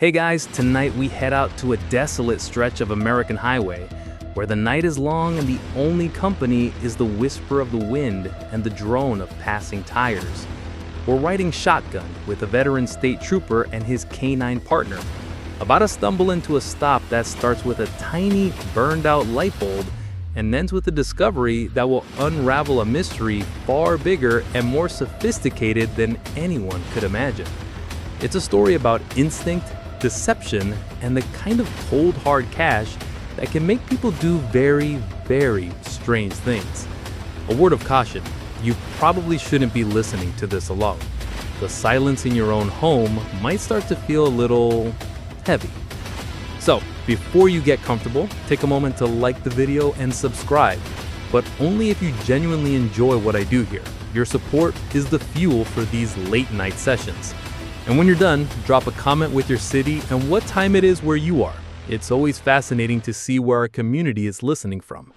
Hey guys, tonight we head out to a desolate stretch of American highway where the night is long and the only company is the whisper of the wind and the drone of passing tires. We're riding shotgun with a veteran state trooper and his canine partner, about to stumble into a stop that starts with a tiny burned out light bulb and ends with a discovery that will unravel a mystery far bigger and more sophisticated than anyone could imagine. It's a story about instinct, deception, and the kind of cold hard cash that can make people do very, very strange things. A word of caution, you probably shouldn't be listening to this alone. The silence in your own home might start to feel a little heavy. So, before you get comfortable, take a moment to like the video and subscribe, but only if you genuinely enjoy what I do here. Your support is the fuel for these late night sessions. And when you're done, drop a comment with your city and what time it is where you are. It's always fascinating to see where our community is listening from.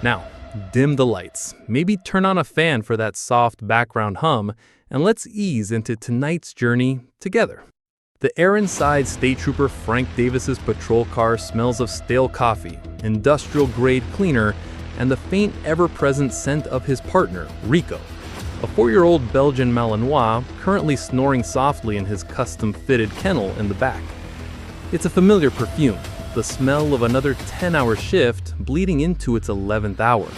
Now, dim the lights, maybe turn on a fan for that soft background hum, and let's ease into tonight's journey together. The air-inside State Trooper Frank Davis's patrol car smells of stale coffee, industrial-grade cleaner, and the faint, ever-present scent of his partner, Rico, a 4-year-old Belgian Malinois currently snoring softly in his custom-fitted kennel in the back. It's a familiar perfume, the smell of another 10-hour shift bleeding into its 11th hour.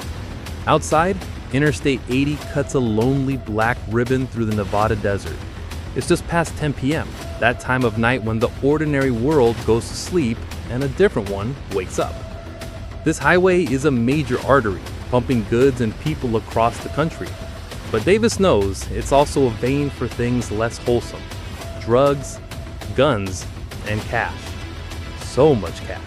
Outside, Interstate 80 cuts a lonely black ribbon through the Nevada desert. It's just past 10 p.m., that time of night when the ordinary world goes to sleep and a different one wakes up. This highway is a major artery, pumping goods and people across the country. But Davis knows it's also a vein for things less wholesome: drugs, guns, and cash. So much cash.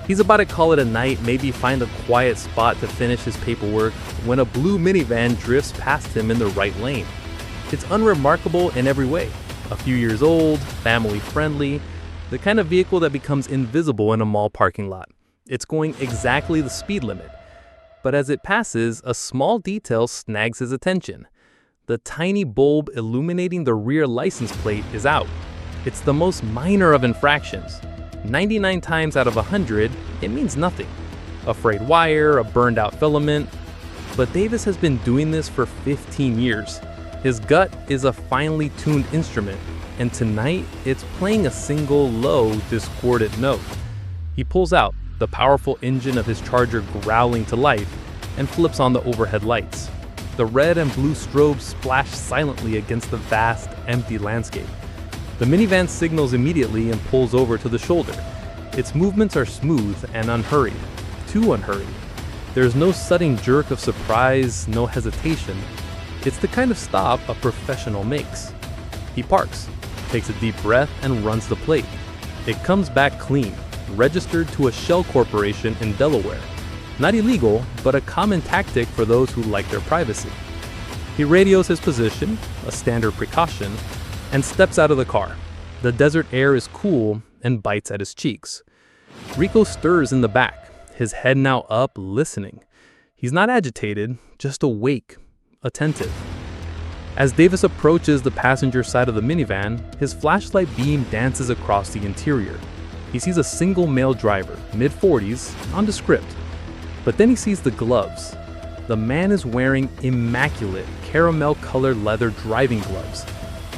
He's about to call it a night, maybe find a quiet spot to finish his paperwork, when a blue minivan drifts past him in the right lane. It's unremarkable in every way. A few years old, family-friendly, the kind of vehicle that becomes invisible in a mall parking lot. It's going exactly the speed limit. But as it passes, a small detail snags his attention. The tiny bulb illuminating the rear license plate is out. It's the most minor of infractions. 99 times out of 100, it means nothing. A frayed wire, a burned out filament. But Davis has been doing this for 15 years. His gut is a finely tuned instrument, and tonight it's playing a single low, discordant note. He pulls out, the powerful engine of his Charger growling to life, and flips on the overhead lights. The red and blue strobes splash silently against the vast, empty landscape. The minivan signals immediately and pulls over to the shoulder. Its movements are smooth and unhurried, too unhurried. There's no sudden jerk of surprise, no hesitation. It's the kind of stop a professional makes. He parks, takes a deep breath, and runs the plate. It comes back clean, registered to a shell corporation in Delaware. Not illegal, but a common tactic for those who like their privacy. He radios his position, a standard precaution, and steps out of the car. The desert air is cool and bites at his cheeks. Rico stirs in the back, his head now up, listening. He's not agitated, just awake, attentive. As Davis approaches the passenger side of the minivan, his flashlight beam dances across the interior. He sees a single male driver, mid-40s, nondescript. But then he sees the gloves. The man is wearing immaculate caramel-colored leather driving gloves.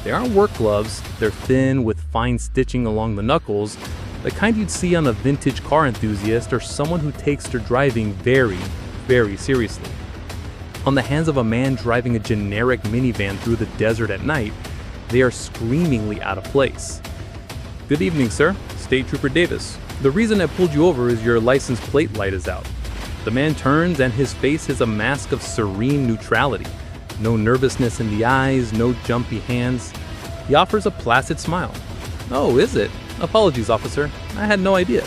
They aren't work gloves, they're thin with fine stitching along the knuckles, the kind you'd see on a vintage car enthusiast or someone who takes their driving very, very seriously. On the hands of a man driving a generic minivan through the desert at night, they are screamingly out of place. "Good evening, sir. State Trooper Davis. The reason I pulled you over is your license plate light is out." The man turns and his face is a mask of serene neutrality. No nervousness in the eyes, no jumpy hands. He offers a placid smile. "Oh, is it? Apologies, officer. I had no idea."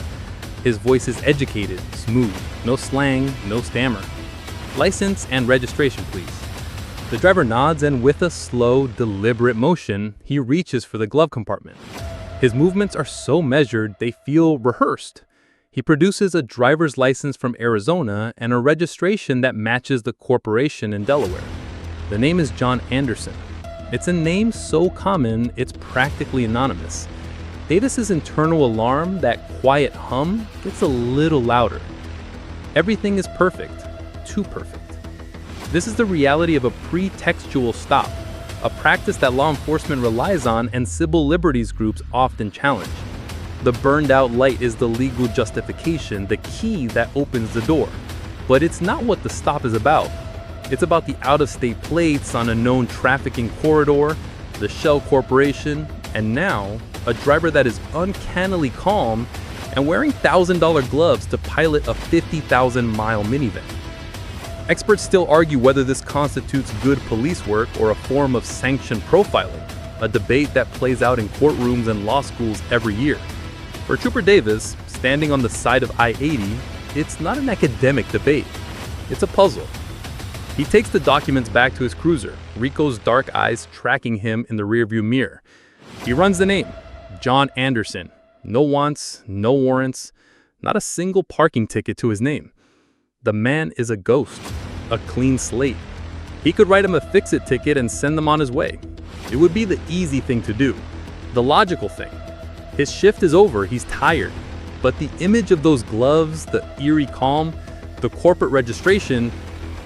His voice is educated, smooth, no slang, no stammer. "License and registration, please." The driver nods, and with a slow, deliberate motion, he reaches for the glove compartment. His movements are so measured they feel rehearsed. He produces a driver's license from Arizona and a registration that matches the corporation in Delaware. The name is John Anderson. It's a name so common it's practically anonymous. Davis's internal alarm, that quiet hum, gets a little louder. Everything is perfect, too perfect. This is the reality of a pretextual stop, a practice that law enforcement relies on and civil liberties groups often challenge. The burned out light is the legal justification, the key that opens the door. But it's not what the stop is about. It's about the out-of-state plates on a known trafficking corridor, the Shell Corporation, and now, a driver that is uncannily calm and wearing $1,000 gloves to pilot a 50,000-mile minivan. Experts still argue whether this constitutes good police work or a form of sanctioned profiling, a debate that plays out in courtrooms and law schools every year. For Trooper Davis, standing on the side of I-80, it's not an academic debate. It's a puzzle. He takes the documents back to his cruiser, Rico's dark eyes tracking him in the rearview mirror. He runs the name, John Anderson. No wants, no warrants, not a single parking ticket to his name. The man is a ghost, a clean slate. He could write him a fix-it ticket and send them on his way. It would be the easy thing to do, the logical thing. His shift is over, he's tired. But the image of those gloves, the eerie calm, the corporate registration,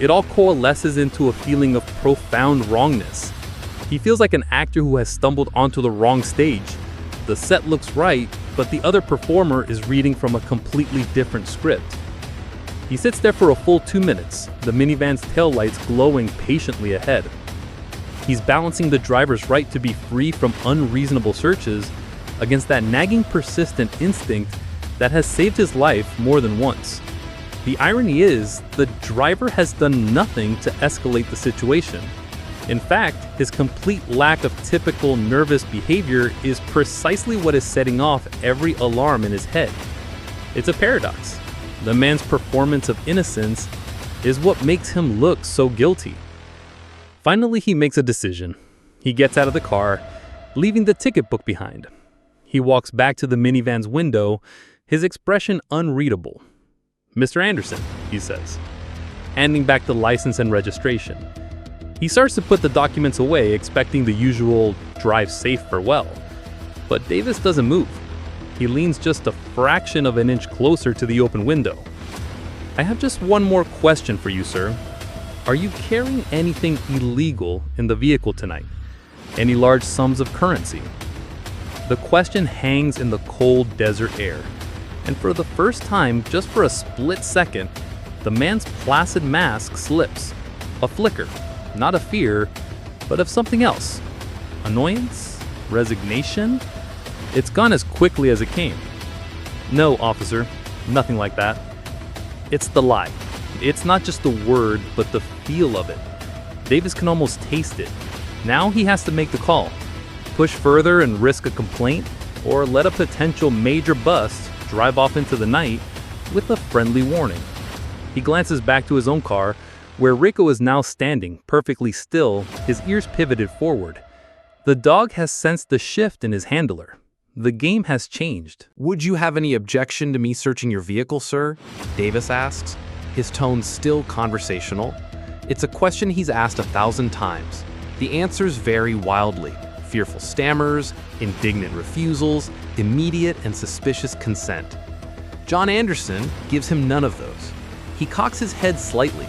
it all coalesces into a feeling of profound wrongness. He feels like an actor who has stumbled onto the wrong stage. The set looks right, but the other performer is reading from a completely different script. He sits there for a full 2 minutes, the minivan's taillights glowing patiently ahead. He's balancing the driver's right to be free from unreasonable searches against that nagging persistent instinct that has saved his life more than once. The irony is, the driver has done nothing to escalate the situation. In fact, his complete lack of typical nervous behavior is precisely what is setting off every alarm in his head. It's a paradox. The man's performance of innocence is what makes him look so guilty. Finally, he makes a decision. He gets out of the car, leaving the ticket book behind. He walks back to the minivan's window, his expression unreadable. "Mr. Anderson," he says, handing back the license and registration. He starts to put the documents away, expecting the usual drive safe farewell. But Davis doesn't move. He leans just a fraction of an inch closer to the open window. "I have just one more question for you, sir. Are you carrying anything illegal in the vehicle tonight? Any large sums of currency?" The question hangs in the cold desert air. And for the first time, just for a split second, the man's placid mask slips. A flicker, not of fear, but of something else. Annoyance? Resignation? It's gone as quickly as it came. "No, officer, nothing like that." It's the lie. It's not just the word, but the feel of it. Davis can almost taste it. Now he has to make the call. Push further and risk a complaint, or let a potential major bust drive off into the night with a friendly warning. He glances back to his own car, where Rico is now standing, perfectly still, his ears pivoted forward. The dog has sensed the shift in his handler. The game has changed. "Would you have any objection to me searching your vehicle, sir?" Davis asks, his tone still conversational. It's a question he's asked 1,000 times. The answers vary wildly. Fearful stammers, indignant refusals, immediate and suspicious consent. John Anderson gives him none of those. He cocks his head slightly,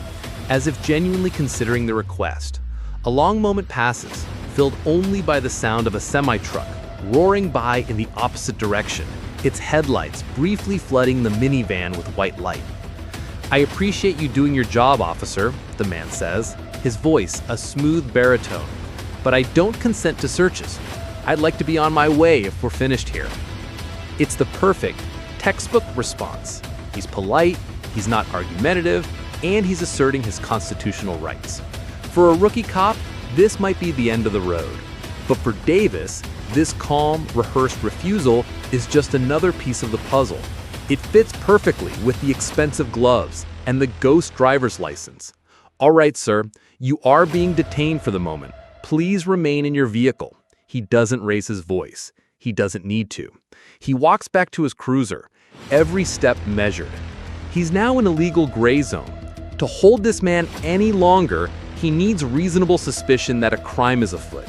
as if genuinely considering the request. A long moment passes, filled only by the sound of a semi-truck roaring by in the opposite direction, its headlights briefly flooding the minivan with white light. "I appreciate you doing your job, officer," the man says, his voice a smooth baritone. "But I don't consent to searches. I'd like to be on my way if we're finished here." It's the perfect, textbook response. He's polite, he's not argumentative, and he's asserting his constitutional rights. For a rookie cop, this might be the end of the road. But for Davis, this calm, rehearsed refusal is just another piece of the puzzle. It fits perfectly with the expensive gloves and the ghost driver's license. "All right, sir, you are being detained for the moment. Please remain in your vehicle." He doesn't raise his voice. He doesn't need to. He walks back to his cruiser, every step measured. He's now in a legal gray zone. To hold this man any longer, he needs reasonable suspicion that a crime is afoot.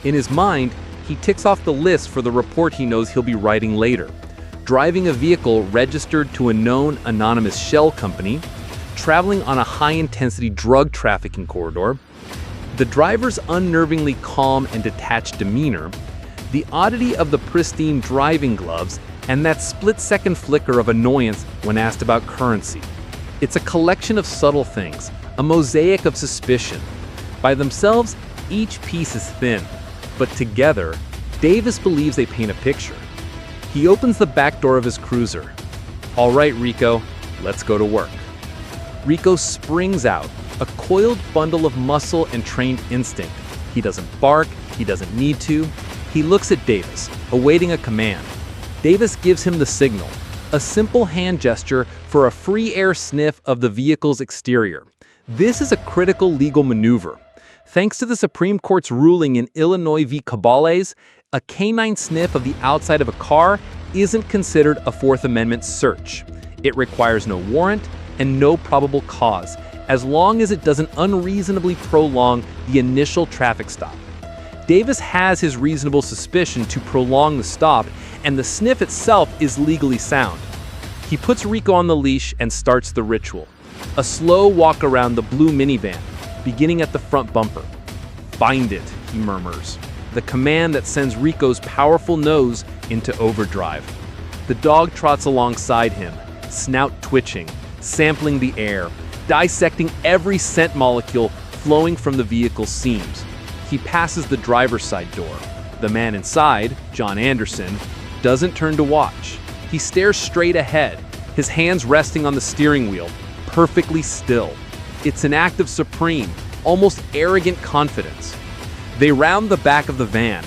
In his mind, He ticks off the list for the report he knows he'll be writing later. Driving a vehicle registered to a known anonymous shell company, traveling on a high-intensity drug trafficking corridor, the driver's unnervingly calm and detached demeanor, the oddity of the pristine driving gloves, and that split-second flicker of annoyance when asked about currency. It's a collection of subtle things, a mosaic of suspicion. By themselves, each piece is thin, but together, Davis believes they paint a picture. He opens the back door of his cruiser. "All right, Rico, let's go to work." Rico springs out, a coiled bundle of muscle and trained instinct. He doesn't bark, he doesn't need to. He looks at Davis, awaiting a command. Davis gives him the signal, a simple hand gesture for a free air sniff of the vehicle's exterior. This is a critical legal maneuver. Thanks to the Supreme Court's ruling in Illinois v. Cabales, a canine sniff of the outside of a car isn't considered a Fourth Amendment search. It requires no warrant and no probable cause, as long as it doesn't unreasonably prolong the initial traffic stop. Davis has his reasonable suspicion to prolong the stop, and the sniff itself is legally sound. He puts Rico on the leash and starts the ritual. A slow walk around the blue minivan, beginning at the front bumper. "Find it," he murmurs, the command that sends Rico's powerful nose into overdrive. The dog trots alongside him, snout twitching, sampling the air, dissecting every scent molecule flowing from the vehicle's seams. He passes the driver's side door. The man inside, John Anderson, doesn't turn to watch. He stares straight ahead, his hands resting on the steering wheel, perfectly still. It's an act of supreme, almost arrogant confidence. They round the back of the van.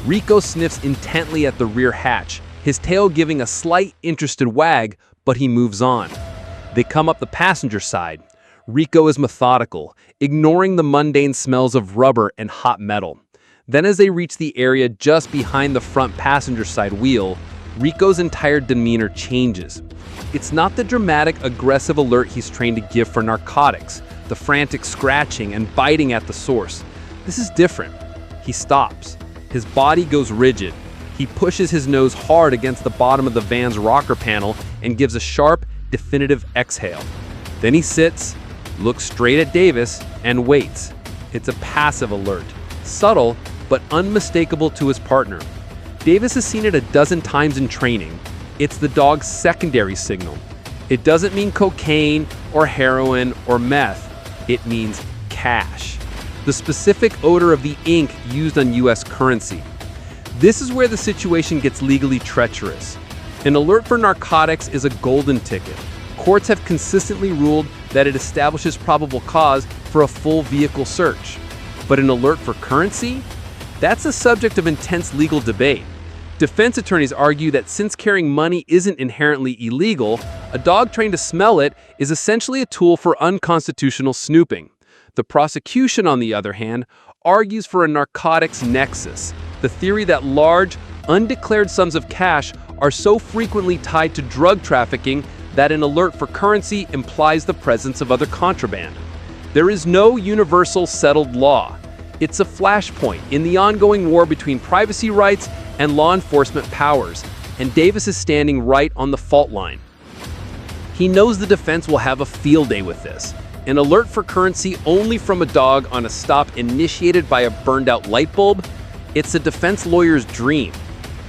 Rico sniffs intently at the rear hatch, his tail giving a slight interested wag, but he moves on. They come up the passenger side. Rico is methodical, ignoring the mundane smells of rubber and hot metal. Then as they reach the area just behind the front passenger side wheel, Rico's entire demeanor changes. It's not the dramatic, aggressive alert he's trained to give for narcotics, the frantic scratching and biting at the source. This is different. He stops. His body goes rigid. He pushes his nose hard against the bottom of the van's rocker panel and gives a sharp, definitive exhale. Then he sits, looks straight at Davis, and waits. It's a passive alert, subtle but unmistakable to his partner. Davis has seen it a dozen times in training. It's the dog's secondary signal. It doesn't mean cocaine or heroin or meth. It means cash. The specific odor of the ink used on U.S. currency. This is where the situation gets legally treacherous. An alert for narcotics is a golden ticket. Courts have consistently ruled that it establishes probable cause for a full vehicle search. But an alert for currency? That's a subject of intense legal debate. Defense attorneys argue that since carrying money isn't inherently illegal, a dog trained to smell it is essentially a tool for unconstitutional snooping. The prosecution, on the other hand, argues for a narcotics nexus, the theory that large, undeclared sums of cash are so frequently tied to drug trafficking that an alert for currency implies the presence of other contraband. There is no universal settled law. It's a flashpoint in the ongoing war between privacy rights and law enforcement powers, and Davis is standing right on the fault line. He knows the defense will have a field day with this. An alert for currency only from a dog on a stop initiated by a burned-out light bulb? It's a defense lawyer's dream.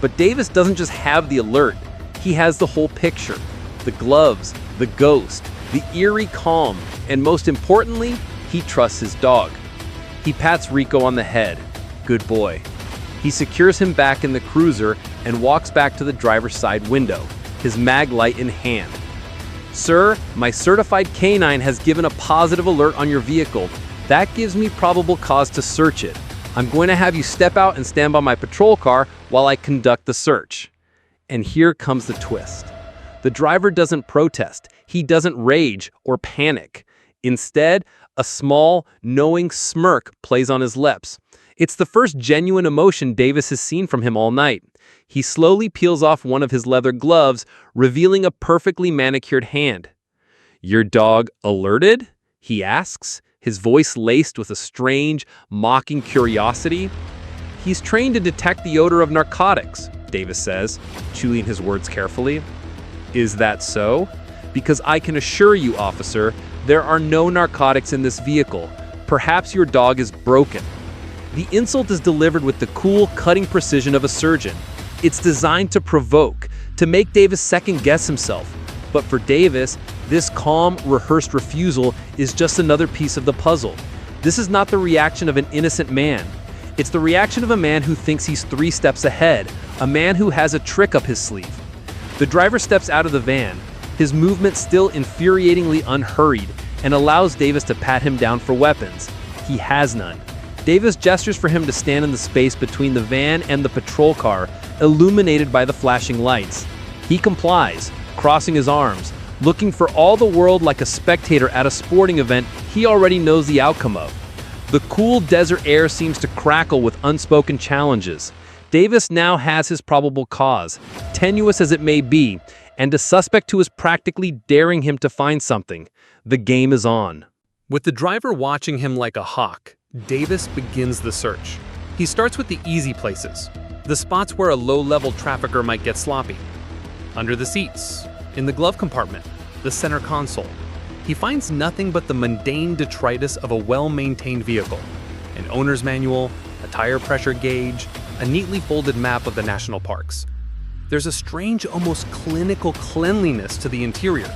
But Davis doesn't just have the alert, he has the whole picture. The gloves, the ghost, the eerie calm, and most importantly, he trusts his dog. He pats Rico on the head. Good boy. He secures him back in the cruiser and walks back to the driver's side window, his mag light in hand. "Sir, my certified canine has given a positive alert on your vehicle. That gives me probable cause to search it. I'm going to have you step out and stand by my patrol car while I conduct the search." And here comes the twist. The driver doesn't protest. He doesn't rage or panic. Instead, a small, knowing smirk plays on his lips. It's the first genuine emotion Davis has seen from him all night. He slowly peels off one of his leather gloves, revealing a perfectly manicured hand. "Your dog alerted?" he asks, his voice laced with a strange, mocking curiosity. He's trained to detect the odor of narcotics, Davis says, chewing his words carefully. Is that so? Because I can assure you, officer, there are no narcotics in this vehicle. Perhaps your dog is broken. The insult is delivered with the cool, cutting precision of a surgeon. It's designed to provoke, to make Davis second-guess himself. But for Davis, this calm, rehearsed refusal is just another piece of the puzzle. This is not the reaction of an innocent man. It's the reaction of a man who thinks he's 3 steps ahead, a man who has a trick up his sleeve. The driver steps out of the van, his movement still infuriatingly unhurried, and allows Davis to pat him down for weapons. He has none. Davis gestures for him to stand in the space between the van and the patrol car, illuminated by the flashing lights. He complies, crossing his arms, looking for all the world like a spectator at a sporting event he already knows the outcome of. The cool desert air seems to crackle with unspoken challenges. Davis now has his probable cause, tenuous as it may be, and a suspect who is practically daring him to find something. The game is on. With the driver watching him like a hawk, Davis begins the search. He starts with the easy places, the spots where a low-level trafficker might get sloppy. Under the seats, in the glove compartment, the center console. He finds nothing but the mundane detritus of a well-maintained vehicle. An owner's manual, a tire pressure gauge, a neatly folded map of the national parks. There's a strange, almost clinical cleanliness to the interior.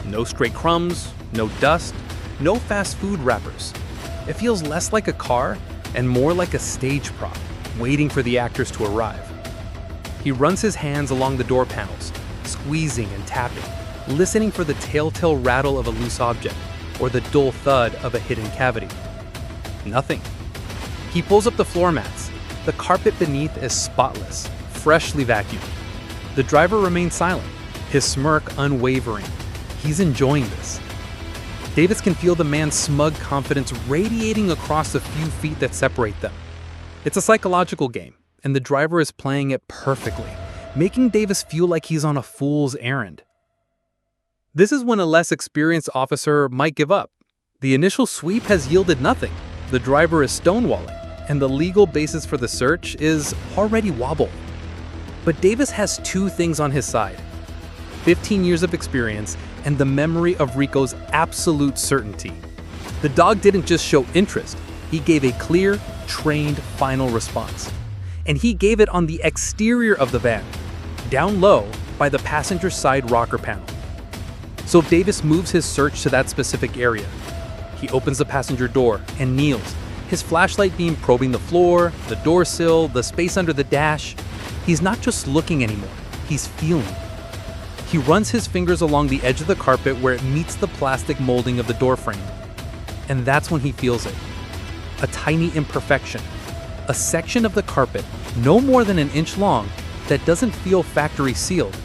No stray crumbs, no dust, no fast food wrappers. It feels less like a car and more like a stage prop, waiting for the actors to arrive. He runs his hands along the door panels, squeezing and tapping, listening for the telltale rattle of a loose object or the dull thud of a hidden cavity. Nothing. He pulls up the floor mats. The carpet beneath is spotless, freshly vacuumed. The driver remains silent, his smirk unwavering. He's enjoying this. Davis can feel the man's smug confidence radiating across the few feet that separate them. It's a psychological game, and the driver is playing it perfectly, making Davis feel like he's on a fool's errand. This is when a less experienced officer might give up. The initial sweep has yielded nothing. The driver is stonewalling, and the legal basis for the search is already wobbled. But Davis has 2 things on his side: 15 years of experience and the memory of Rico's absolute certainty. The dog didn't just show interest, he gave a clear, trained final response. And he gave it on the exterior of the van, down low by the passenger side rocker panel. So Davis moves his search to that specific area. He opens the passenger door and kneels, his flashlight beam probing the floor, the door sill, the space under the dash. He's not just looking anymore, he's feeling. He runs his fingers along the edge of the carpet where it meets the plastic molding of the door frame. And that's when he feels it. A tiny imperfection. A section of the carpet, no more than an inch long, that doesn't feel factory sealed.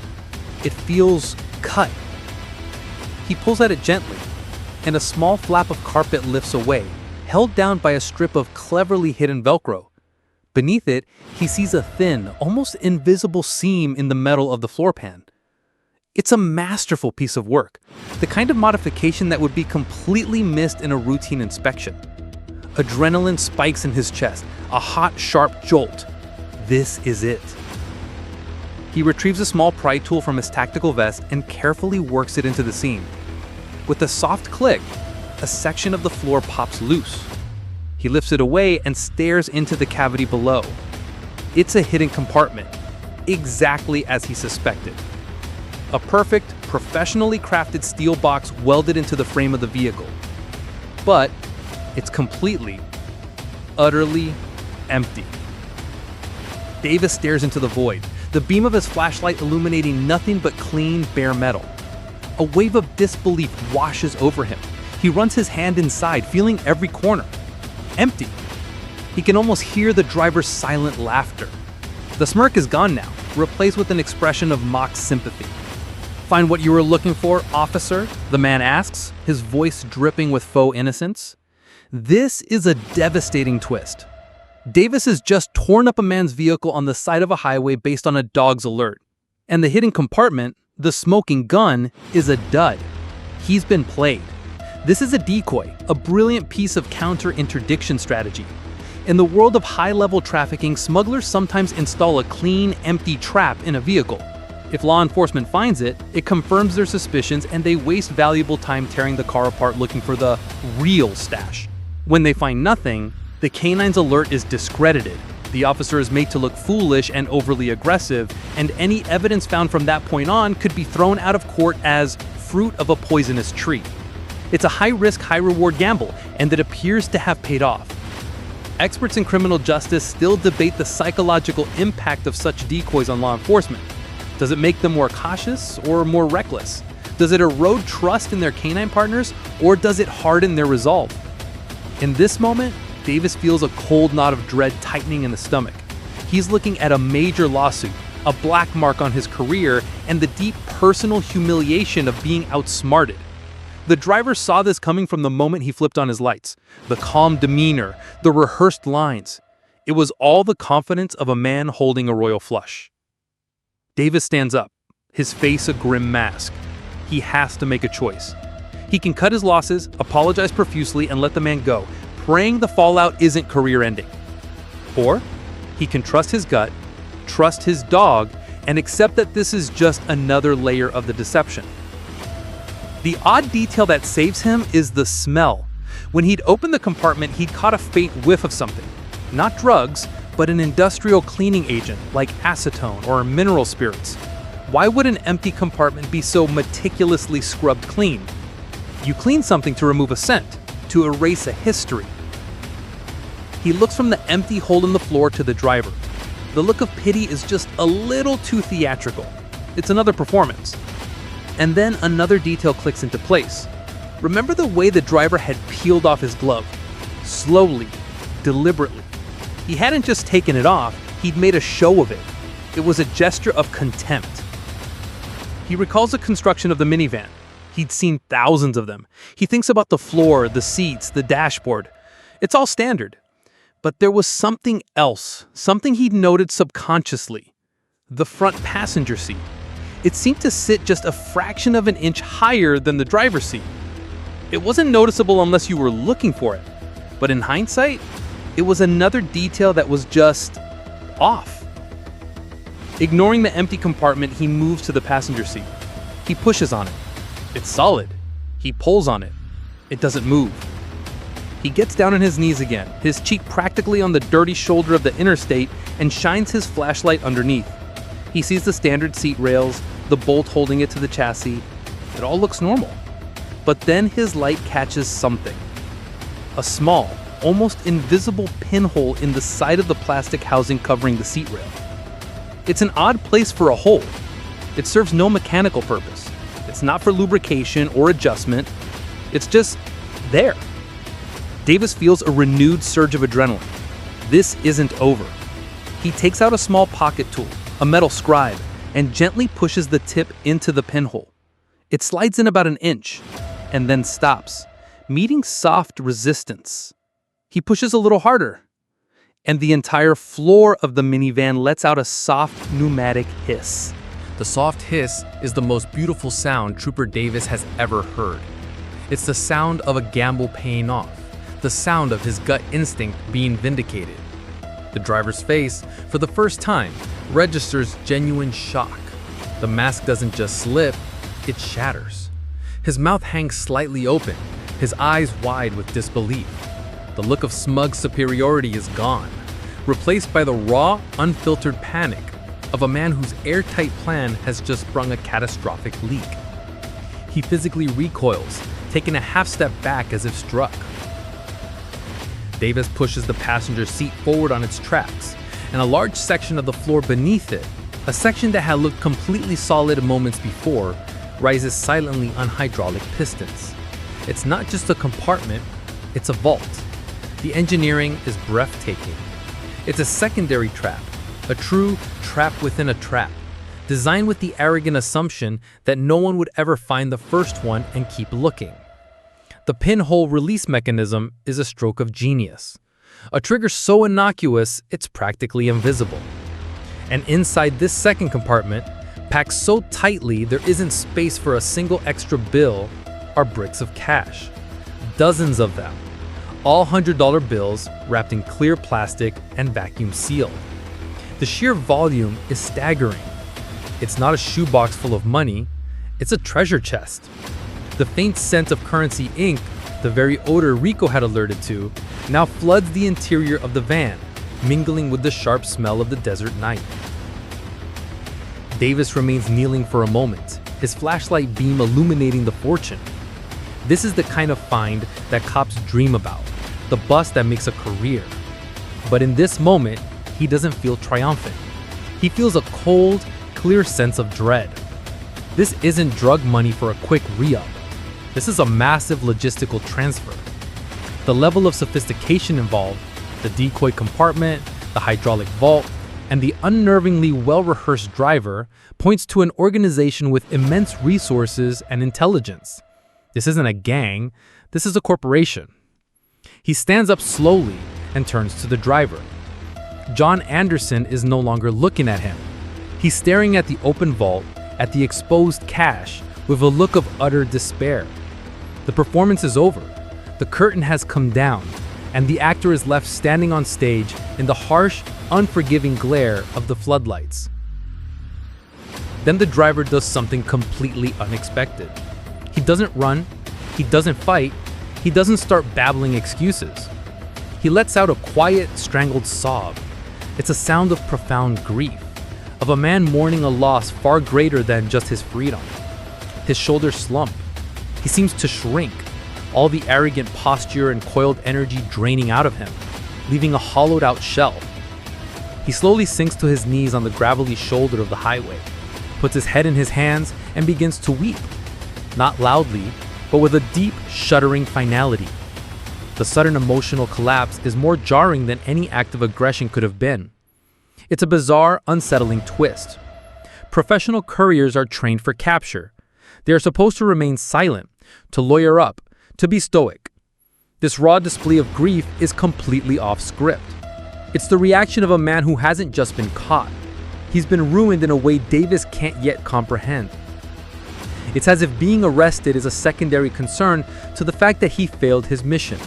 It feels cut. He pulls at it gently, and a small flap of carpet lifts away, held down by a strip of cleverly hidden Velcro. Beneath it, he sees a thin, almost invisible seam in the metal of the floor pan. It's a masterful piece of work, the kind of modification that would be completely missed in a routine inspection. Adrenaline spikes in his chest, a hot, sharp jolt. This is it. He retrieves a small pry tool from his tactical vest and carefully works it into the seam. With a soft click, a section of the floor pops loose. He lifts it away and stares into the cavity below. It's a hidden compartment, exactly as he suspected. A perfect, professionally crafted steel box welded into the frame of the vehicle. But it's completely, utterly empty. Davis stares into the void, the beam of his flashlight illuminating nothing but clean, bare metal. A wave of disbelief washes over him. He runs his hand inside, feeling every corner. Empty. He can almost hear the driver's silent laughter. The smirk is gone now, replaced with an expression of mock sympathy. "Find what you were looking for, officer?" the man asks, his voice dripping with faux innocence. This is a devastating twist. Davis has just torn up a man's vehicle on the side of a highway based on a dog's alert. And the hidden compartment, the smoking gun, is a dud. He's been played. This is a decoy, a brilliant piece of counter-interdiction strategy. In the world of high-level trafficking, smugglers sometimes install a clean, empty trap in a vehicle. If law enforcement finds it, it confirms their suspicions and they waste valuable time tearing the car apart looking for the real stash. When they find nothing, the canine's alert is discredited. The officer is made to look foolish and overly aggressive, and any evidence found from that point on could be thrown out of court as fruit of a poisonous tree. It's a high-risk, high-reward gamble, and it appears to have paid off. Experts in criminal justice still debate the psychological impact of such decoys on law enforcement. Does it make them more cautious or more reckless? Does it erode trust in their canine partners, or does it harden their resolve? In this moment, Davis feels a cold knot of dread tightening in the stomach. He's looking at a major lawsuit, a black mark on his career, and the deep personal humiliation of being outsmarted. The driver saw this coming from the moment he flipped on his lights. The calm demeanor, the rehearsed lines. It was all the confidence of a man holding a royal flush. Davis stands up, his face a grim mask. He has to make a choice. He can cut his losses, apologize profusely, and let the man go, praying the fallout isn't career-ending. Or he can trust his gut, trust his dog, and accept that this is just another layer of the deception. The odd detail that saves him is the smell. When he'd opened the compartment, he'd caught a faint whiff of something. Not drugs, but an industrial cleaning agent like acetone or mineral spirits. Why would an empty compartment be so meticulously scrubbed clean? You clean something to remove a scent, to erase a history. He looks from the empty hole in the floor to the driver. The look of pity is just a little too theatrical. It's another performance. And then another detail clicks into place. Remember the way the driver had peeled off his glove? Slowly, deliberately. He hadn't just taken it off, he'd made a show of it. It was a gesture of contempt. He recalls the construction of the minivan. He'd seen thousands of them. He thinks about the floor, the seats, the dashboard. It's all standard. But there was something else, something he'd noted subconsciously. The front passenger seat. It seemed to sit just a fraction of an inch higher than the driver's seat. It wasn't noticeable unless you were looking for it. But in hindsight, it was another detail that was just off. Ignoring the empty compartment, he moves to the passenger seat. He pushes on it. It's solid. He pulls on it. It doesn't move. He gets down on his knees again, his cheek practically on the dirty shoulder of the interstate, and shines his flashlight underneath. He sees the standard seat rails, the bolt holding it to the chassis. It all looks normal. But then his light catches something. A small, almost invisible pinhole in the side of the plastic housing covering the seat rail. It's an odd place for a hole. It serves no mechanical purpose. It's not for lubrication or adjustment. It's just there. Davis feels a renewed surge of adrenaline. This isn't over. He takes out a small pocket tool, a metal scribe, and gently pushes the tip into the pinhole. It slides in about an inch, and then stops, meeting soft resistance. He pushes a little harder, and the entire floor of the minivan lets out a soft pneumatic hiss. The soft hiss is the most beautiful sound Trooper Davis has ever heard. It's the sound of a gamble paying off, the sound of his gut instinct being vindicated. The driver's face, for the first time, registers genuine shock. The mask doesn't just slip, it shatters. His mouth hangs slightly open, his eyes wide with disbelief. The look of smug superiority is gone, replaced by the raw, unfiltered panic of a man whose airtight plan has just sprung a catastrophic leak. He physically recoils, taking a half step back as if struck. Davis pushes the passenger seat forward on its tracks, and a large section of the floor beneath it, a section that had looked completely solid moments before, rises silently on hydraulic pistons. It's not just a compartment, it's a vault. The engineering is breathtaking. It's a secondary trap, a true trap within a trap, designed with the arrogant assumption that no one would ever find the first one and keep looking. The pinhole release mechanism is a stroke of genius. A trigger so innocuous, it's practically invisible. And inside this second compartment, packed so tightly there isn't space for a single extra bill, are bricks of cash. Dozens of them. all $100 bills wrapped in clear plastic and vacuum sealed. The sheer volume is staggering. It's not a shoebox full of money, it's a treasure chest. The faint scent of currency ink, the very odor Rico had alerted to, now floods the interior of the van, mingling with the sharp smell of the desert night. Davis remains kneeling for a moment, his flashlight beam illuminating the fortune. This is the kind of find that cops dream about, the bust that makes a career. But in this moment, he doesn't feel triumphant. He feels a cold, clear sense of dread. This isn't drug money for a quick re-up. This is a massive logistical transfer. The level of sophistication involved, the decoy compartment, the hydraulic vault, and the unnervingly well-rehearsed driver points to an organization with immense resources and intelligence. This isn't a gang, this is a corporation. He stands up slowly and turns to the driver. John Anderson is no longer looking at him. He's staring at the open vault, at the exposed cash, with a look of utter despair. The performance is over. The curtain has come down, and the actor is left standing on stage in the harsh, unforgiving glare of the floodlights. Then the driver does something completely unexpected. He doesn't run, he doesn't fight, he doesn't start babbling excuses. He lets out a quiet, strangled sob. It's a sound of profound grief, of a man mourning a loss far greater than just his freedom. His shoulders slump. He seems to shrink, all the arrogant posture and coiled energy draining out of him, leaving a hollowed-out shell. He slowly sinks to his knees on the gravelly shoulder of the highway, puts his head in his hands, and begins to weep. Not loudly, but with a deep, shuddering finality. The sudden emotional collapse is more jarring than any act of aggression could have been. It's a bizarre, unsettling twist. Professional couriers are trained for capture. They are supposed to remain silent, to lawyer up, to be stoic. This raw display of grief is completely off script. It's the reaction of a man who hasn't just been caught. He's been ruined in a way Davis can't yet comprehend. It's as if being arrested is a secondary concern to the fact that he failed his mission.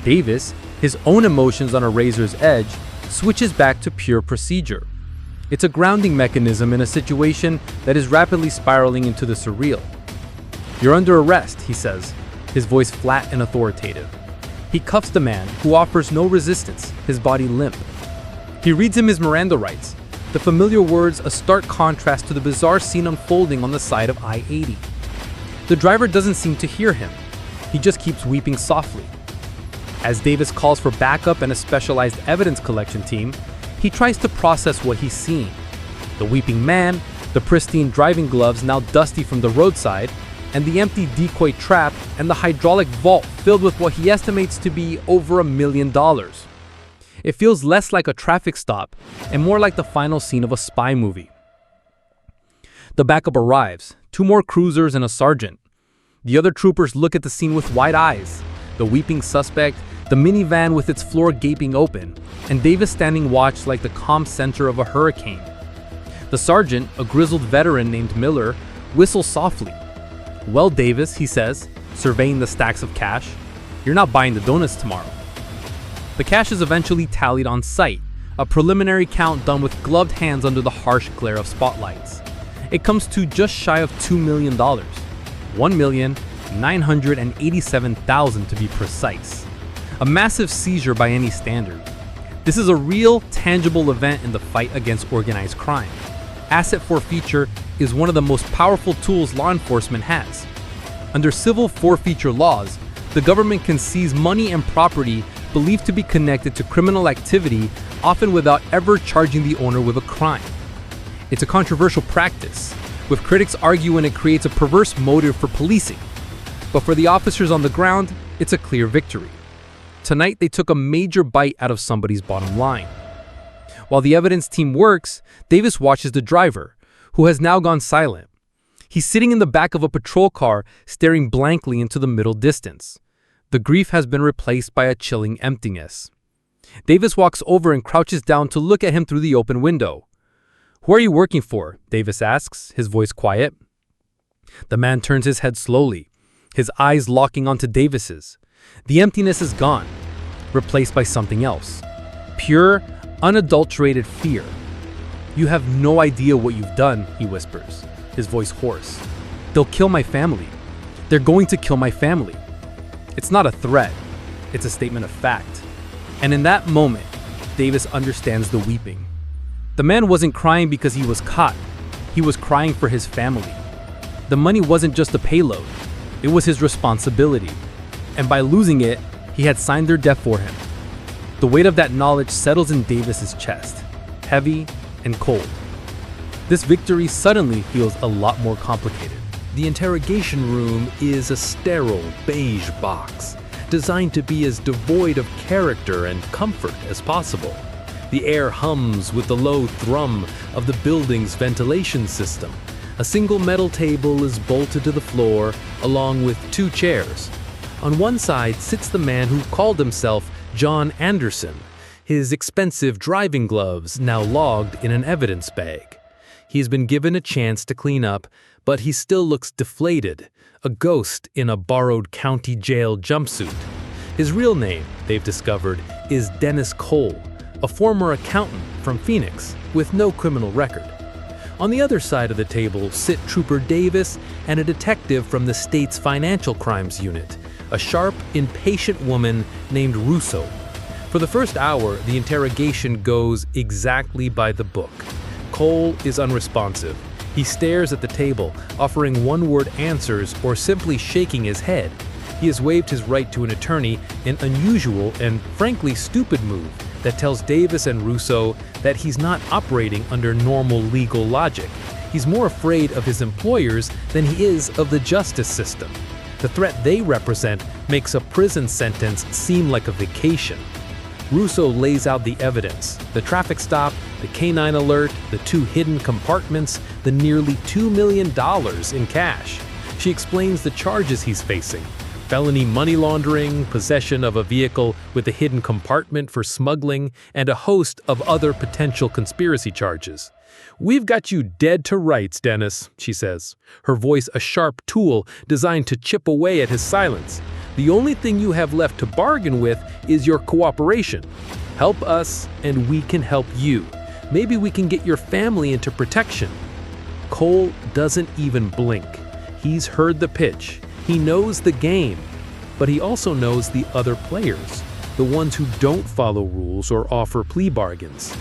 Davis, his own emotions on a razor's edge, switches back to pure procedure. It's a grounding mechanism in a situation that is rapidly spiraling into the surreal. "You're under arrest," he says, his voice flat and authoritative. He cuffs the man, who offers no resistance, his body limp. He reads him his Miranda rights, the familiar words a stark contrast to the bizarre scene unfolding on the side of I-80. The driver doesn't seem to hear him. He just keeps weeping softly. As Davis calls for backup and a specialized evidence collection team, he tries to process what he's seen. The weeping man, the pristine driving gloves now dusty from the roadside, and the empty decoy trap and the hydraulic vault filled with what he estimates to be over $1 million. It feels less like a traffic stop and more like the final scene of a spy movie. The backup arrives, 2 more cruisers and a sergeant. The other troopers look at the scene with wide eyes, the weeping suspect, the minivan with its floor gaping open, and Davis standing watch like the calm center of a hurricane. The sergeant, a grizzled veteran named Miller, whistles softly. "Well, Davis," he says, surveying the stacks of cash, "you're not buying the donuts tomorrow." The cash is eventually tallied on site, a preliminary count done with gloved hands under the harsh glare of spotlights. It comes to just shy of $2 million, $1,987,000 to be precise. A massive seizure by any standard. This is a real, tangible event in the fight against organized crime. Asset forfeiture is one of the most powerful tools law enforcement has. Under civil forfeiture laws, the government can seize money and property believed to be connected to criminal activity, often without ever charging the owner with a crime. It's a controversial practice, with critics arguing it creates a perverse motive for policing. But for the officers on the ground, it's a clear victory. Tonight, they took a major bite out of somebody's bottom line. While the evidence team works, Davis watches the driver, who has now gone silent. He's sitting in the back of a patrol car, staring blankly into the middle distance. The grief has been replaced by a chilling emptiness. Davis walks over and crouches down to look at him through the open window. "Who are you working for?" Davis asks, his voice quiet. The man turns his head slowly, his eyes locking onto Davis's. The emptiness is gone, replaced by something else. Pure, unadulterated fear. "You have no idea what you've done," he whispers, his voice hoarse. "They'll kill my family. They're going to kill my family." It's not a threat. It's a statement of fact. And in that moment, Davis understands the weeping. The man wasn't crying because he was caught. He was crying for his family. The money wasn't just a payload. It was his responsibility. And by losing it, he had signed their death for him. The weight of that knowledge settles in Davis's chest, heavy and cold. This victory suddenly feels a lot more complicated. The interrogation room is a sterile, beige box, designed to be as devoid of character and comfort as possible. The air hums with the low thrum of the building's ventilation system. A single metal table is bolted to the floor, along with 2 chairs. On one side sits the man who called himself John Anderson, his expensive driving gloves now logged in an evidence bag. He's been given a chance to clean up, but he still looks deflated, a ghost in a borrowed county jail jumpsuit. His real name, they've discovered, is Dennis Cole, a former accountant from Phoenix with no criminal record. On the other side of the table sit Trooper Davis and a detective from the state's financial crimes unit, a sharp, impatient woman named Russo. For the first hour, the interrogation goes exactly by the book. Cole is unresponsive. He stares at the table, offering one-word answers or simply shaking his head. He has waived his right to an attorney, an unusual and frankly stupid move that tells Davis and Russo that he's not operating under normal legal logic. He's more afraid of his employers than he is of the justice system. The threat they represent makes a prison sentence seem like a vacation. Russo lays out the evidence: the traffic stop, the canine alert, the 2 hidden compartments, the nearly $2 million in cash. She explains the charges he's facing: felony money laundering, possession of a vehicle with a hidden compartment for smuggling, and a host of other potential conspiracy charges. "We've got you dead to rights, Dennis," she says, her voice a sharp tool designed to chip away at his silence. "The only thing you have left to bargain with is your cooperation. Help us, and we can help you. Maybe we can get your family into protection." Cole doesn't even blink. He's heard the pitch. He knows the game. But he also knows the other players, the ones who don't follow rules or offer plea bargains.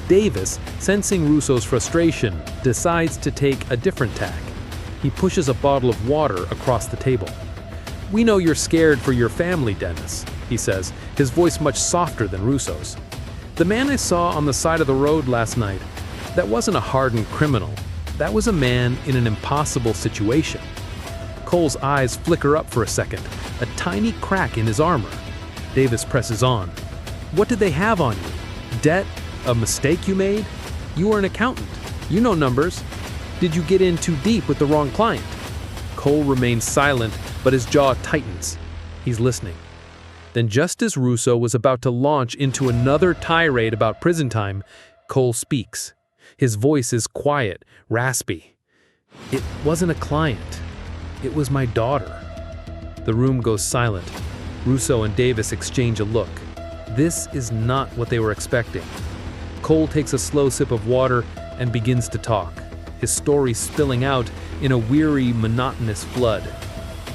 Davis, sensing Russo's frustration, decides to take a different tack. He pushes a bottle of water across the table. "We know you're scared for your family, Dennis," he says, his voice much softer than Russo's. "The man I saw on the side of the road last night, that wasn't a hardened criminal. That was a man in an impossible situation." Cole's eyes flicker up for a second, a tiny crack in his armor. Davis presses on. "What did they have on you? Debt? A mistake you made? You are an accountant. You know numbers. Did you get in too deep with the wrong client?" Cole remains silent, but his jaw tightens. He's listening. Then just as Russo was about to launch into another tirade about prison time, Cole speaks. His voice is quiet, raspy. "It wasn't a client. It was my daughter." The room goes silent. Russo and Davis exchange a look. This is not what they were expecting. Cole takes a slow sip of water and begins to talk, his story spilling out in a weary, monotonous flood.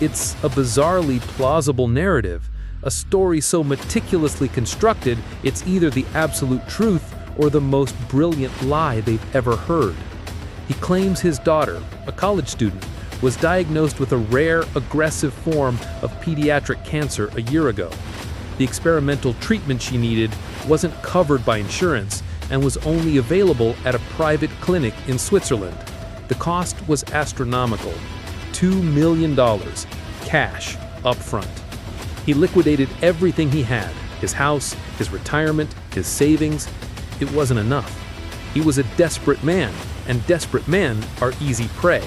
It's a bizarrely plausible narrative, a story so meticulously constructed it's either the absolute truth or the most brilliant lie they've ever heard. He claims his daughter, a college student, was diagnosed with a rare, aggressive form of pediatric cancer a year ago. The experimental treatment she needed wasn't covered by insurance and was only available at a private clinic in Switzerland. The cost was astronomical: $2 million, cash, up front. He liquidated everything he had: his house, his retirement, his savings. It wasn't enough. He was a desperate man, and desperate men are easy prey.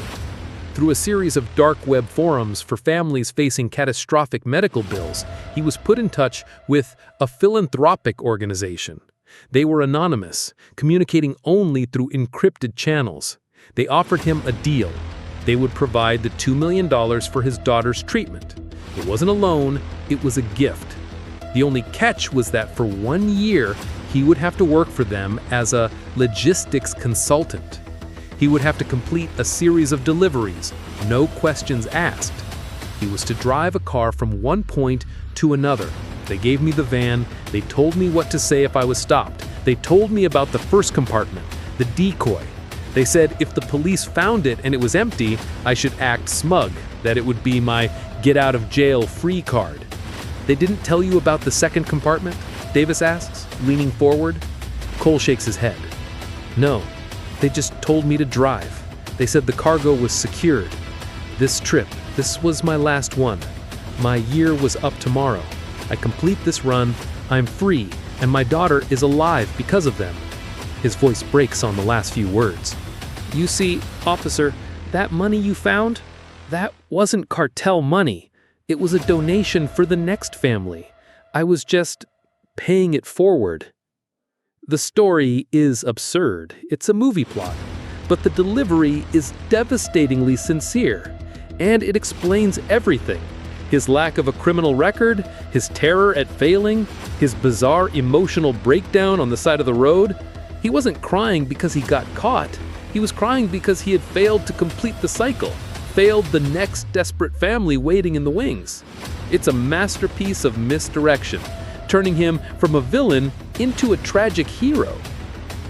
Through a series of dark web forums for families facing catastrophic medical bills, he was put in touch with a philanthropic organization. They were anonymous, communicating only through encrypted channels. They offered him a deal. They would provide the $2 million for his daughter's treatment. It wasn't a loan, it was a gift. The only catch was that for 1 year, he would have to work for them as a logistics consultant. He would have to complete a series of deliveries, no questions asked. He was to drive a car from one point to another. They gave me the van, they told me what to say if I was stopped. They told me about the first compartment, the decoy. They said if the police found it and it was empty, I should act smug, that it would be my get-out-of-jail-free card. They didn't tell you about the second compartment? Davis asks, leaning forward. Cole shakes his head. No, they just told me to drive. They said the cargo was secured. This trip, this was my last one. My year was up tomorrow. I complete this run, I'm free, and my daughter is alive because of them. His voice breaks on the last few words. You see, officer, that money you found, that wasn't cartel money. It was a donation for the next family. I was just paying it forward. The story is absurd. It's a movie plot. But the delivery is devastatingly sincere. And it explains everything. His lack of a criminal record, his terror at failing, his bizarre emotional breakdown on the side of the road. He wasn't crying because he got caught. He was crying because he had failed to complete the cycle, failed the next desperate family waiting in the wings. It's a masterpiece of misdirection, turning him from a villain into a tragic hero.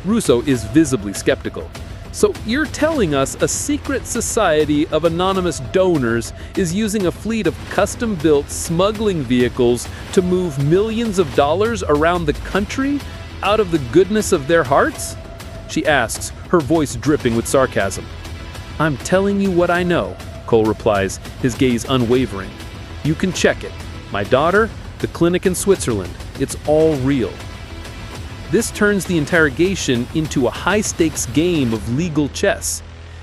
Russo is visibly skeptical. So you're telling us a secret society of anonymous donors is using a fleet of custom-built smuggling vehicles to move millions of dollars around the country out of the goodness of their hearts? She asks, her voice dripping with sarcasm. I'm telling you what I know, Cole replies, his gaze unwavering. You can check it. My daughter, the clinic in Switzerland, it's all real. This turns the interrogation into a high-stakes game of legal chess.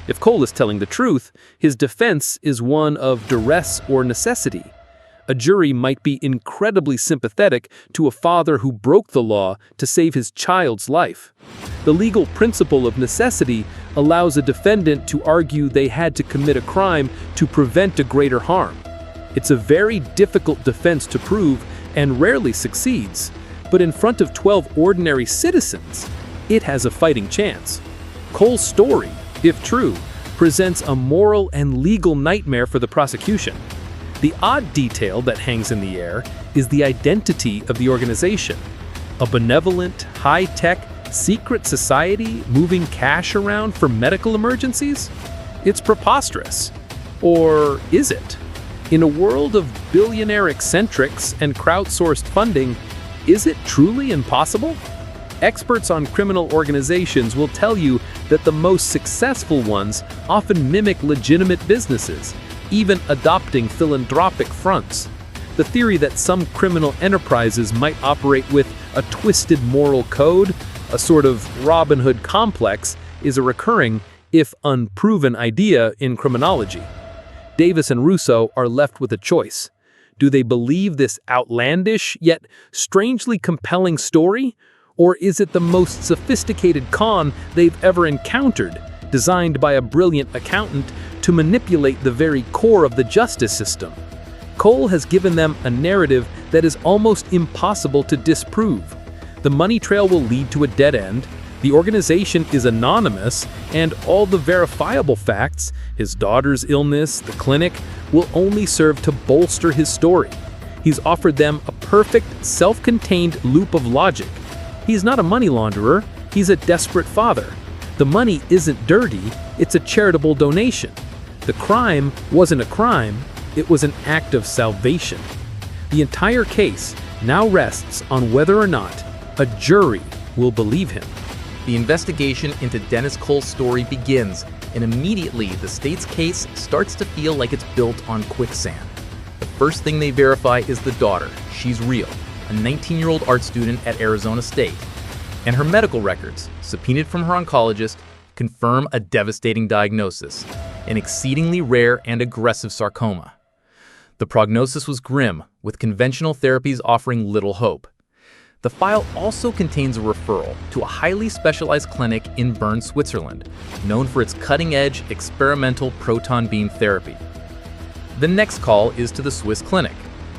If Cole is telling the truth, his defense is one of duress or necessity. A jury might be incredibly sympathetic to a father who broke the law to save his child's life. The legal principle of necessity allows a defendant to argue they had to commit a crime to prevent a greater harm. It's a very difficult defense to prove and rarely succeeds. But in front of 12 ordinary citizens, it has a fighting chance. Cole's story, if true, presents a moral and legal nightmare for the prosecution. The odd detail that hangs in the air is the identity of the organization. A benevolent, high-tech, secret society moving cash around for medical emergencies? It's preposterous. Or is it? In a world of billionaire eccentrics and crowdsourced funding, is it truly impossible? Experts on criminal organizations will tell you that the most successful ones often mimic legitimate businesses, even adopting philanthropic fronts. The theory that some criminal enterprises might operate with a twisted moral code, a sort of Robin Hood complex, is a recurring, if unproven, idea in criminology. Davis and Russo are left with a choice. Do they believe this outlandish, yet strangely compelling story? Or is it the most sophisticated con they've ever encountered, designed by a brilliant accountant to manipulate the very core of the justice system? Cole has given them a narrative that is almost impossible to disprove. The money trail will lead to a dead end. The organization is anonymous, and all the verifiable facts, his daughter's illness, the clinic, will only serve to bolster his story. He's offered them a perfect, self-contained loop of logic. He's not a money launderer, he's a desperate father. The money isn't dirty, it's a charitable donation. The crime wasn't a crime, it was an act of salvation. The entire case now rests on whether or not a jury will believe him. The investigation into Dennis Cole's story begins, and immediately the state's case starts to feel like it's built on quicksand. The first thing they verify is the daughter. She's real, a 19-year-old art student at Arizona State. And her medical records, subpoenaed from her oncologist, confirm a devastating diagnosis, an exceedingly rare and aggressive sarcoma. The prognosis was grim, with conventional therapies offering little hope. The file also contains a referral to a highly specialized clinic in Bern, Switzerland, known for its cutting-edge experimental proton beam therapy. The next call is to the Swiss clinic.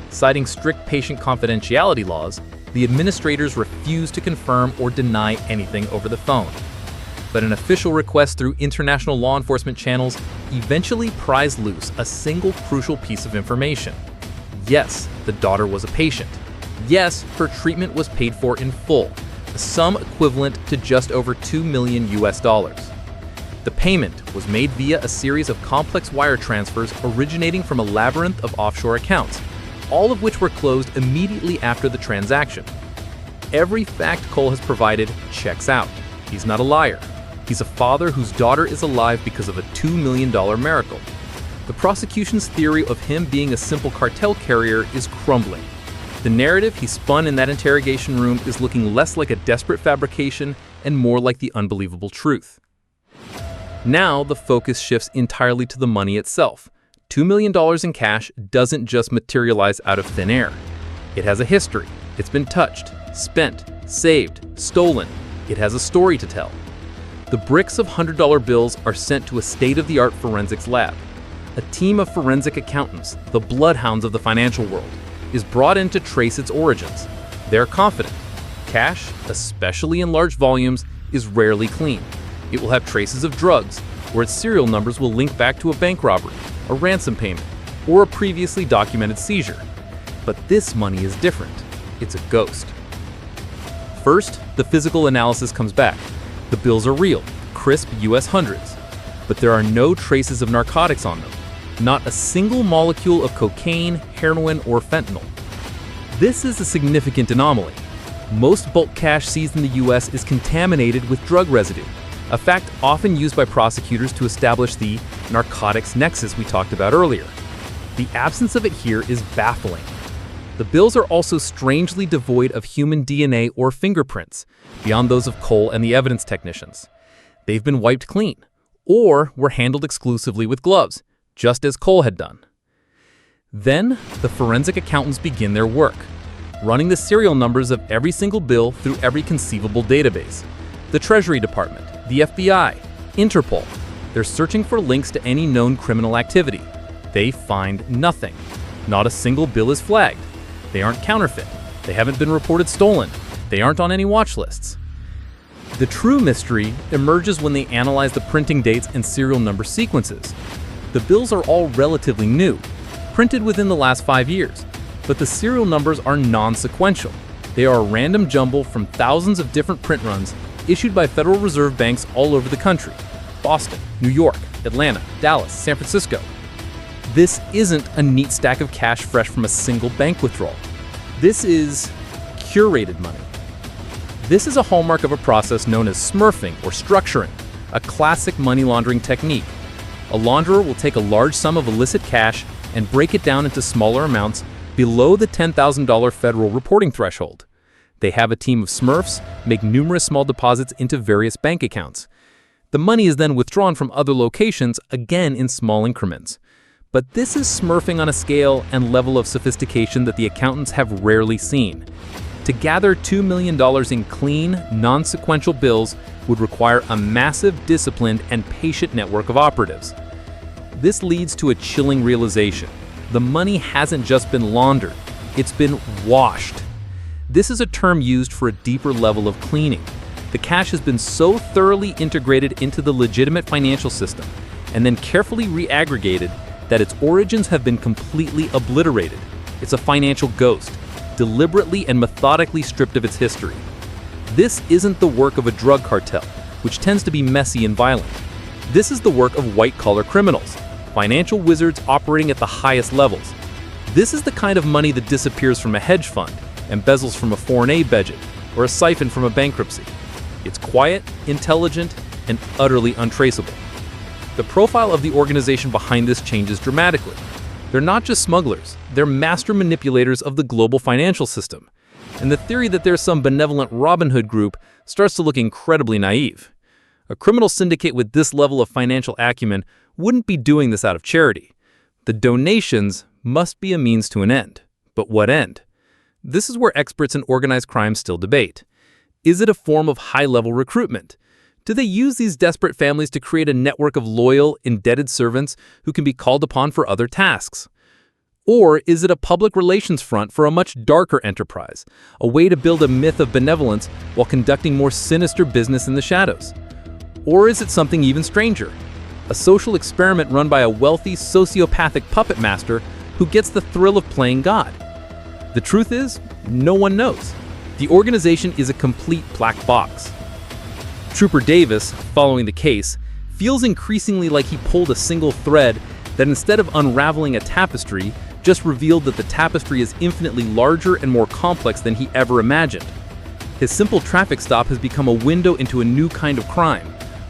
Citing strict patient confidentiality laws, the administrators refuse to confirm or deny anything over the phone. But an official request through international law enforcement channels eventually pries loose a single crucial piece of information. Yes, the daughter was a patient. Yes, her treatment was paid for in full, a sum equivalent to just over $2 million. The payment was made via a series of complex wire transfers originating from a labyrinth of offshore accounts, all of which were closed immediately after the transaction. Every fact Cole has provided checks out. He's not a liar. He's a father whose daughter is alive because of a $2 million miracle. The prosecution's theory of him being a simple cartel carrier is crumbling. The narrative he spun in that interrogation room is looking less like a desperate fabrication and more like the unbelievable truth. Now the focus shifts entirely to the money itself. $2 million in cash doesn't just materialize out of thin air. It has a history. It's been touched, spent, saved, stolen. It has a story to tell. The bricks of $100 bills are sent to a state-of-the-art forensics lab. A team of forensic accountants, the bloodhounds of the financial world, is brought in to trace its origins. They're confident. Cash, especially in large volumes, is rarely clean. It will have traces of drugs, or its serial numbers will link back to a bank robbery, a ransom payment, or a previously documented seizure. But this money is different. It's a ghost. First, the physical analysis comes back. The bills are real, crisp US hundreds. But there are no traces of narcotics on them. Not a single molecule of cocaine, heroin, or fentanyl. This is a significant anomaly. Most bulk cash seized in the US is contaminated with drug residue, a fact often used by prosecutors to establish the narcotics nexus we talked about earlier. The absence of it here is baffling. The bills are also strangely devoid of human DNA or fingerprints, beyond those of Cole and the evidence technicians. They've been wiped clean, or were handled exclusively with gloves, just as Cole had done. Then, the forensic accountants begin their work, running the serial numbers of every single bill through every conceivable database. The Treasury Department, the FBI, Interpol. They're searching for links to any known criminal activity. They find nothing. Not a single bill is flagged. They aren't counterfeit. They haven't been reported stolen. They aren't on any watch lists. The true mystery emerges when they analyze the printing dates and serial number sequences. The bills are all relatively new, printed within the last 5 years, but the serial numbers are non-sequential. They are a random jumble from thousands of different print runs issued by Federal Reserve banks all over the country: Boston, New York, Atlanta, Dallas, San Francisco. This isn't a neat stack of cash fresh from a single bank withdrawal. This is curated money. This is a hallmark of a process known as smurfing or structuring, a classic money laundering technique. A launderer will take a large sum of illicit cash and break it down into smaller amounts below the $10,000 federal reporting threshold. They have a team of smurfs make numerous small deposits into various bank accounts. The money is then withdrawn from other locations, again in small increments. But this is smurfing on a scale and level of sophistication that the accountants have rarely seen. To gather $2 million in clean, non-sequential bills would require a massive, disciplined, and patient network of operatives. This leads to a chilling realization. The money hasn't just been laundered, it's been washed. This is a term used for a deeper level of cleaning. The cash has been so thoroughly integrated into the legitimate financial system and then carefully reaggregated that its origins have been completely obliterated. It's a financial ghost, deliberately and methodically stripped of its history. This isn't the work of a drug cartel, which tends to be messy and violent. This is the work of white-collar criminals, financial wizards operating at the highest levels. This is the kind of money that disappears from a hedge fund, embezzles from a foreign aid budget, or a siphon from a bankruptcy. It's quiet, intelligent, and utterly untraceable. The profile of the organization behind this changes dramatically. They're not just smugglers, they're master manipulators of the global financial system. And the theory that there's some benevolent Robin Hood group starts to look incredibly naive. A criminal syndicate with this level of financial acumen wouldn't be doing this out of charity. The donations must be a means to an end. But what end? This is where experts in organized crime still debate. Is it a form of high-level recruitment? Do they use these desperate families to create a network of loyal, indebted servants who can be called upon for other tasks? Or is it a public relations front for a much darker enterprise, a way to build a myth of benevolence while conducting more sinister business in the shadows? Or is it something even stranger? A social experiment run by a wealthy, sociopathic puppet master who gets the thrill of playing God? The truth is, no one knows. The organization is a complete black box. Trooper Davis, following the case, feels increasingly like he pulled a single thread that instead of unraveling a tapestry, just revealed that the tapestry is infinitely larger and more complex than he ever imagined. His simple traffic stop has become a window into a new kind of crime,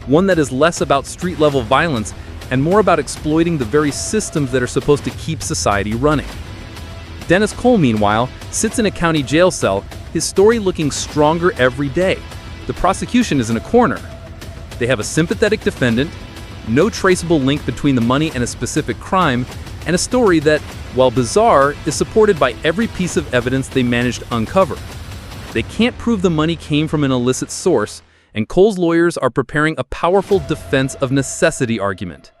one that is less about street-level violence and more about exploiting the very systems that are supposed to keep society running. Dennis Cole, meanwhile, sits in a county jail cell, his story looking stronger every day. The prosecution is in a corner. They have a sympathetic defendant, no traceable link between the money and a specific crime, and a story that, while bizarre, is supported by every piece of evidence they managed to uncover. They can't prove the money came from an illicit source, and Cole's lawyers are preparing a powerful defense of necessity argument.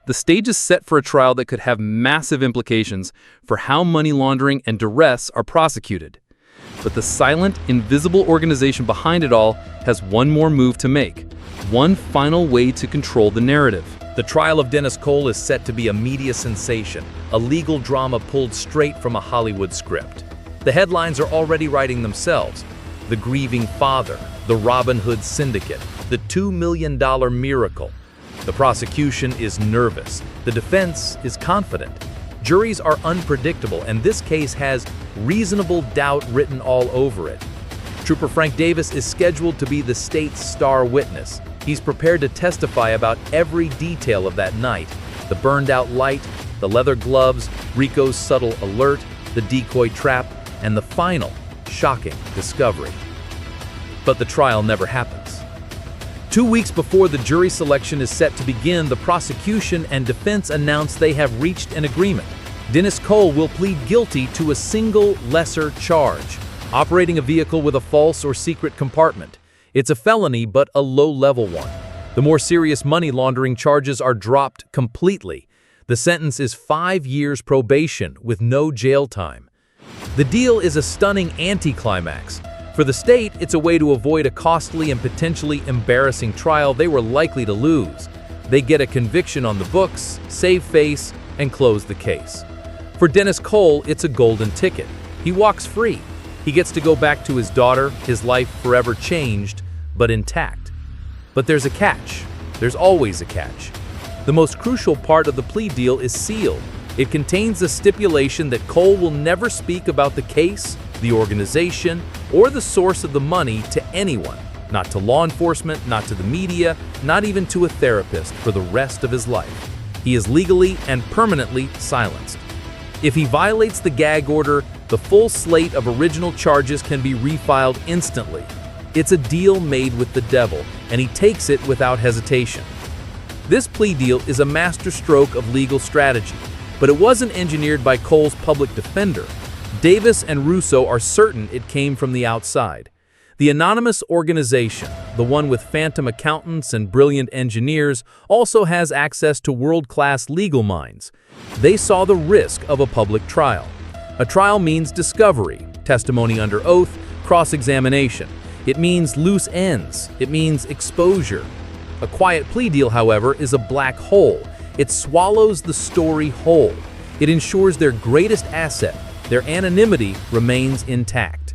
The stage is set for a trial that could have massive implications for how money laundering and duress are prosecuted. But the silent, invisible organization behind it all has one more move to make, one final way to control the narrative. The trial of Dennis Cole is set to be a media sensation, a legal drama pulled straight from a Hollywood script. The headlines are already writing themselves. The grieving father, the Robin Hood syndicate, the $2 million miracle. The prosecution is nervous. The defense is confident. Juries are unpredictable, and this case has reasonable doubt written all over it. Trooper Frank Davis is scheduled to be the state's star witness. He's prepared to testify about every detail of that night: the burned-out light, the leather gloves, Rico's subtle alert, the decoy trap, and the final, shocking discovery. But the trial never happens. 2 weeks before the jury selection is set to begin, the prosecution and defense announce they have reached an agreement. Dennis Cole will plead guilty to a single lesser charge: operating a vehicle with a false or secret compartment. It's a felony, but a low-level one. The more serious money laundering charges are dropped completely. The sentence is 5 years probation with no jail time. The deal is a stunning anticlimax. For the state, it's a way to avoid a costly and potentially embarrassing trial they were likely to lose. They get a conviction on the books, save face, and close the case. For Dennis Cole, it's a golden ticket. He walks free. He gets to go back to his daughter, his life forever changed, but intact. But there's a catch. There's always a catch. The most crucial part of the plea deal is sealed. It contains a stipulation that Cole will never speak about the case, the organization, or the source of the money to anyone. Not to law enforcement, not to the media, not even to a therapist for the rest of his life. He is legally and permanently silenced. If he violates the gag order, the full slate of original charges can be refiled instantly. It's a deal made with the devil, and he takes it without hesitation. This plea deal is a masterstroke of legal strategy, but it wasn't engineered by Cole's public defender. Davis and Russo are certain it came from the outside. The anonymous organization, the one with phantom accountants and brilliant engineers, also has access to world-class legal minds. They saw the risk of a public trial. A trial means discovery, testimony under oath, cross-examination. It means loose ends. It means exposure. A quiet plea deal, however, is a black hole. It swallows the story whole. It ensures their greatest asset, their anonymity, remains intact.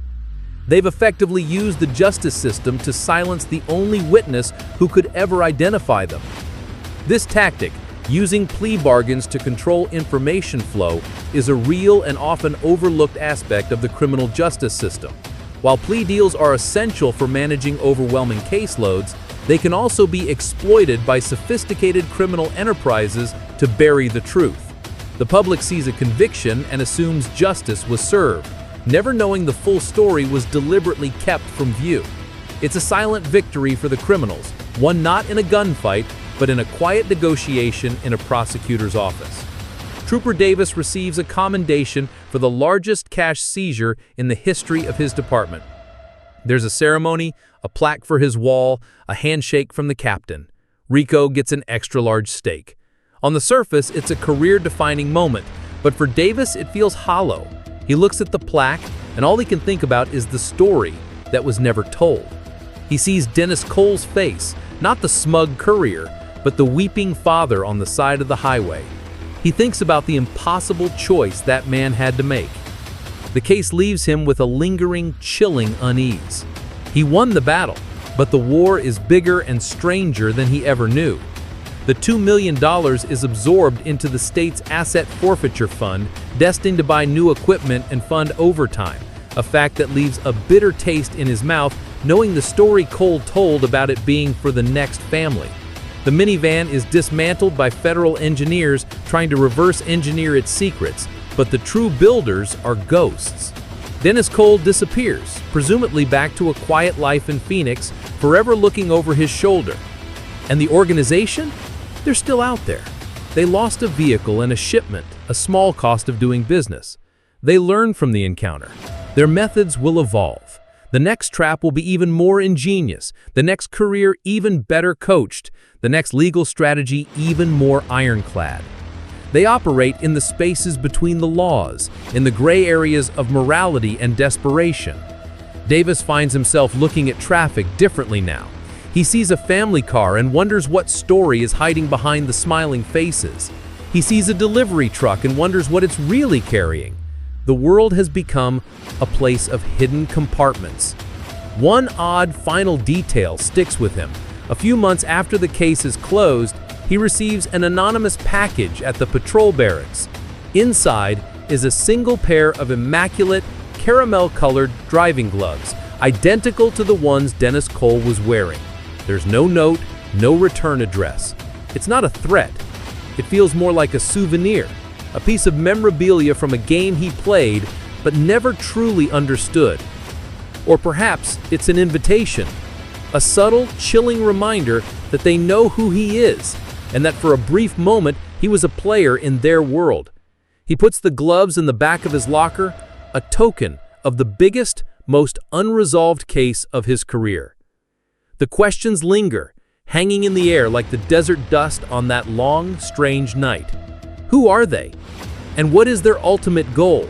They've effectively used the justice system to silence the only witness who could ever identify them. This tactic, using plea bargains to control information flow, is a real and often overlooked aspect of the criminal justice system. While plea deals are essential for managing overwhelming caseloads, they can also be exploited by sophisticated criminal enterprises to bury the truth. The public sees a conviction and assumes justice was served, never knowing the full story was deliberately kept from view. It's a silent victory for the criminals, one not in a gunfight, but in a quiet negotiation in a prosecutor's office. Trooper Davis receives a commendation for the largest cash seizure in the history of his department. There's a ceremony, a plaque for his wall, a handshake from the captain. Rico gets an extra-large steak. On the surface, it's a career-defining moment, but for Davis, it feels hollow. He looks at the plaque, and all he can think about is the story that was never told. He sees Dennis Cole's face, not the smug courier, but the weeping father on the side of the highway. He thinks about the impossible choice that man had to make. The case leaves him with a lingering, chilling unease. He won the battle, but the war is bigger and stranger than he ever knew. The $2 million is absorbed into the state's asset forfeiture fund, destined to buy new equipment and fund overtime, a fact that leaves a bitter taste in his mouth, knowing the story Cole told about it being for the next family. The minivan is dismantled by federal engineers trying to reverse engineer its secrets, but the true builders are ghosts. Dennis Cole disappears, presumably back to a quiet life in Phoenix, forever looking over his shoulder. And the organization? They're still out there. They lost a vehicle and a shipment, a small cost of doing business. They learn from the encounter. Their methods will evolve. The next trap will be even more ingenious, the next career even better coached, the next legal strategy even more ironclad. They operate in the spaces between the laws, in the gray areas of morality and desperation. Davis finds himself looking at traffic differently now. He sees a family car and wonders what story is hiding behind the smiling faces. He sees a delivery truck and wonders what it's really carrying. The world has become a place of hidden compartments. One odd final detail sticks with him. A few months after the case is closed, he receives an anonymous package at the patrol barracks. Inside is a single pair of immaculate, caramel-colored driving gloves, identical to the ones Dennis Cole was wearing. There's no note, no return address. It's not a threat. It feels more like a souvenir, a piece of memorabilia from a game he played but never truly understood. Or perhaps it's an invitation, a subtle, chilling reminder that they know who he is, and that for a brief moment he was a player in their world. He puts the gloves in the back of his locker, a token of the biggest, most unresolved case of his career. The questions linger, hanging in the air like the desert dust on that long, strange night. Who are they? And what is their ultimate goal?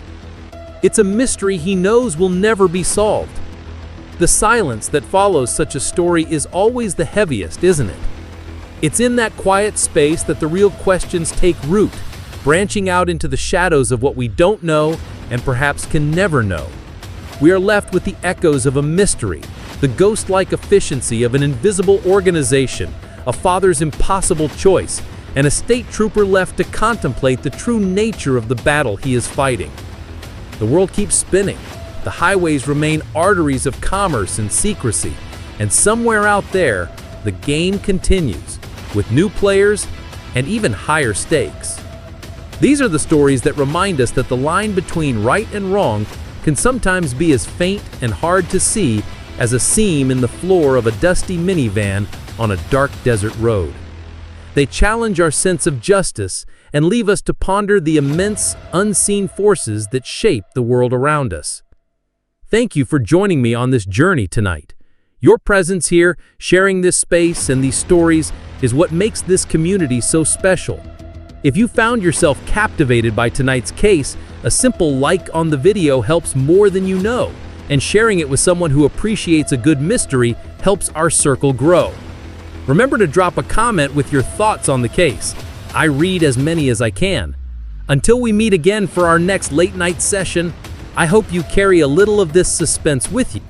It's a mystery he knows will never be solved. The silence that follows such a story is always the heaviest, isn't it? It's in that quiet space that the real questions take root, branching out into the shadows of what we don't know and perhaps can never know. We are left with the echoes of a mystery, the ghost-like efficiency of an invisible organization, a father's impossible choice, and a state trooper left to contemplate the true nature of the battle he is fighting. The world keeps spinning. The highways remain arteries of commerce and secrecy, and somewhere out there, the game continues, with new players and even higher stakes. These are the stories that remind us that the line between right and wrong can sometimes be as faint and hard to see as a seam in the floor of a dusty minivan on a dark desert road. They challenge our sense of justice and leave us to ponder the immense, unseen forces that shape the world around us. Thank you for joining me on this journey tonight. Your presence here, sharing this space and these stories, is what makes this community so special. If you found yourself captivated by tonight's case, a simple like on the video helps more than you know, and sharing it with someone who appreciates a good mystery helps our circle grow. Remember to drop a comment with your thoughts on the case. I read as many as I can. Until we meet again for our next late night session, I hope you carry a little of this suspense with you.